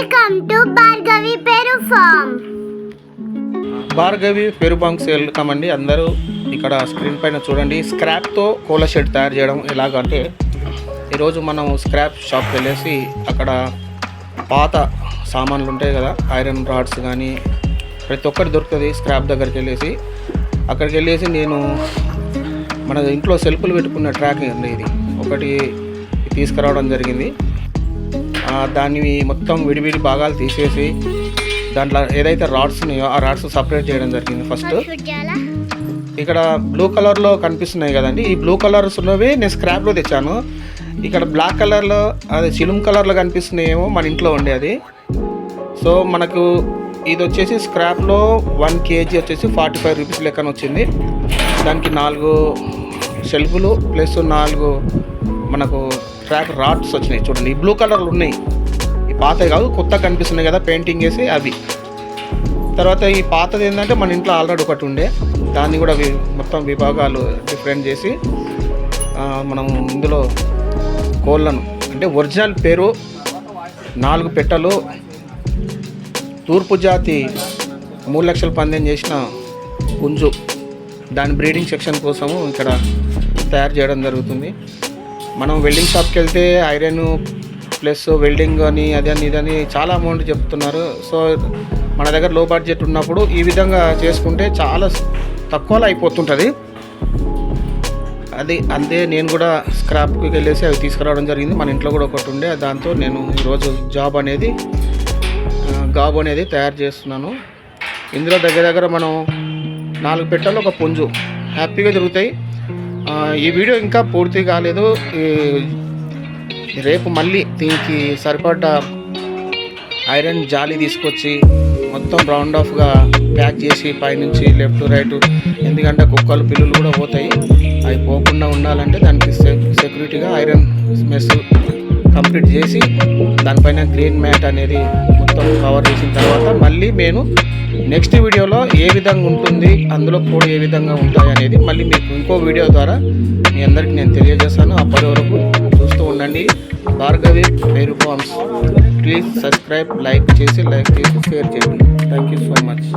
Welcome to Bhargavi Peru farm. Bhargavi Peru farms welcome అండి. అందరూ ఇక్కడ స్క్రీన్ పైన చూడండి, స్క్రాప్తో కోళ్ళ షెడ్ తయారు చేయడం ఎలాగంటే, ఈరోజు మనం స్క్రాప్ షాప్కి వెళ్ళేసి అక్కడ పాత సామాన్లు ఉంటాయి కదా, ఐరన్ రాడ్స్ కానీ ప్రతి ఒక్కటి దొరుకుతుంది. స్క్రాప్ దగ్గరికి వెళ్ళేసి అక్కడికి వెళ్ళేసి నేను మన ఇంట్లో సెల్ఫ్లు పెట్టుకున్న ట్రాక్ అండి, ఇది ఒకటి తీసుకురావడం జరిగింది. దాన్ని మొత్తం విడివిడి భాగాలు తీసేసి దాంట్లో ఏదైతే రాడ్స్ ఉన్నాయో ఆ రాడ్స్ సపరేట్ చేయడం జరిగింది. ఫస్ట్ ఇక్కడ బ్లూ కలర్లో కనిపిస్తున్నాయి కదండి, ఈ బ్లూ కలర్స్ ఉన్నవి నేను స్క్రాప్లో తెచ్చాను. ఇక్కడ బ్లాక్ కలర్లో అది చిలుం కలర్లో కనిపిస్తున్నాయేమో మన ఇంట్లో ఉండే అది. సో మనకు ఇది వచ్చేసి స్క్రాప్లో 1 kg వచ్చేసి 45 రూపీస్ లెక్కన వచ్చింది. దానికి 4 షెల్ఫ్లు ప్లస్ 4 మనకు ట్రాక్ రాడ్స్ వచ్చినాయి. చూడండి, ఈ బ్లూ కలర్లు ఉన్నాయి, ఈ పాతవి కాదు, కొత్త కనిపిస్తున్నాయి కదా పెయింటింగ్ వేసి అవి. తర్వాత ఈ పాతది ఏంటంటే మన ఇంట్లో ఆల్రెడీ ఒకటి ఉండే, దాన్ని కూడా మొత్తం విభాగాలు డిఫరెంట్ చేసి మనం ఇందులో కోళ్ళను అంటే ఒరిజినల్ పేరు 4 పెట్టలు తూర్పు జాతి 3 లక్షల పందెం చేసిన పుంజు, దాని బ్రీడింగ్ సెక్షన్ కోసము ఇక్కడ తయారు చేయడం జరుగుతుంది. మనం వెల్డింగ్ షాప్కి వెళ్తే ఐరన్ ప్లస్ వెల్డింగ్ అని అదని ఇదని చాలా అమౌంట్ చెప్తున్నారు. సో మన దగ్గర లో బడ్జెట్ ఉన్నప్పుడు ఈ విధంగా చేసుకుంటే చాలా తక్కువలో అయిపోతుంటుంది. అది అంతే, నేను కూడా స్క్రాప్కి వెళ్ళేసి అవి తీసుకురావడం జరిగింది. మన ఇంట్లో కూడా ఒకటి ఉండే, దాంతో నేను ఈరోజు గాబు అనేది తయారు చేస్తున్నాను. ఇందులో దగ్గర మనం 4 పెట్టలు ఒక పుంజు హ్యాపీగా దొరుకుతాయి. ఈ వీడియో ఇంకా పూర్తి కాలేదు. రేపు మళ్ళీ దీనికి సరిపడ్డ ఐరన్ జాలి తీసుకొచ్చి మొత్తం రౌండ్ ఆఫ్గా ప్యాక్ చేసి పైనుంచి లెఫ్ట్ రైట్, ఎందుకంటే కుక్కలు పిల్లులు కూడా పోతాయి, అవి పోకుండా ఉండాలంటే దానికి సెక్యూరిటీగా ఐరన్ మెస్ కంప్లీట్ చేసి దానిపైన గ్రీన్ మ్యాట్ అనేది మొత్తం కవర్ చేసిన తర్వాత మళ్ళీ నేను నెక్స్ట్ వీడియోలో ఏ విధంగా ఉంటుంది, అందులో కూడా ఏ విధంగా ఉంటాయి అనేది మళ్ళీ మీకు ఇంకో వీడియో ద్వారా మీ అందరికీ నేను తెలియజేస్తాను. అప్పటి వరకు చూస్తూ ఉండండి Bhargavi Peru farms. Please subscribe, like చేసి షేర్ చేయండి. Thank you so much.